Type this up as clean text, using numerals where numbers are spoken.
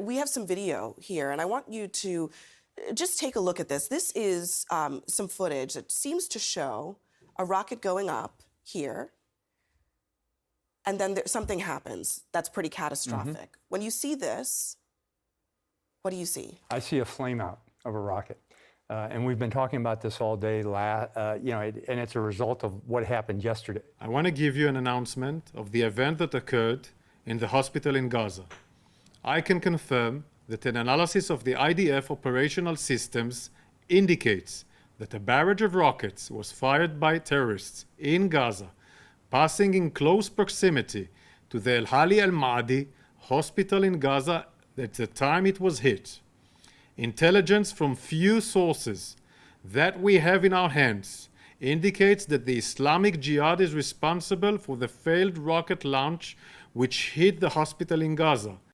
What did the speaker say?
we have some video here, and I want you to just take a look at this. This is some footage that seems to show a rocket going up here, and then something happens that's pretty catastrophic. When you see this, what do you see? I see a flame out of a rocket. And we've been talking about this all day, and it's a result of what happened yesterday. I want to give you an announcement of the event that occurred in the hospital in Gaza. I can confirm that an analysis of the IDF operational systems indicates that a barrage of rockets was fired by terrorists in Gaza, passing in close proximity to the Al-Hali al-Ma'adi hospital in Gaza at the time it was hit. Intelligence from few sources that we have in our hands indicates that the Islamic Jihad is responsible for the failed rocket launch which hit the hospital in Gaza.